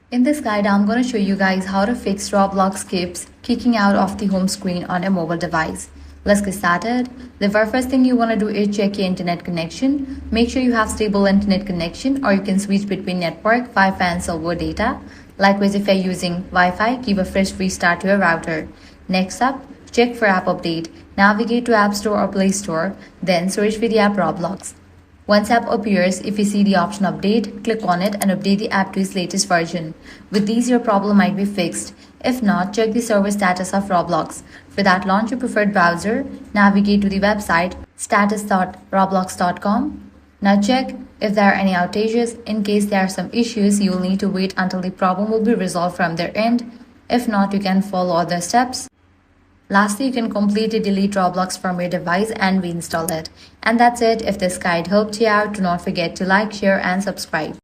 In this guide, I'm going to show you guys how to fix Roblox keeps kicking out of the home screen on a mobile device. Let's get started. The very first thing you want to do is check your internet connection. Make sure you have stable internet connection, or you can switch between network, Wi-Fi and server data. Likewise, if you're using Wi-Fi, give a fresh restart to your router. Next up, check for app update. Navigate to App Store or Play Store, then search for the app Roblox. Once app appears, if you see the option update, click on it and update the app to its latest version. With these, your problem might be fixed. If not, check the server status of Roblox. For that, launch your preferred browser, navigate to the website status.roblox.com. Now check if there are any outages. In case there are some issues, you will need to wait until the problem will be resolved from their end. If not, you can follow other steps. Lastly, you can completely delete Roblox from your device and reinstall it. And that's it. If this guide helped you out, do not forget to like, share, and subscribe.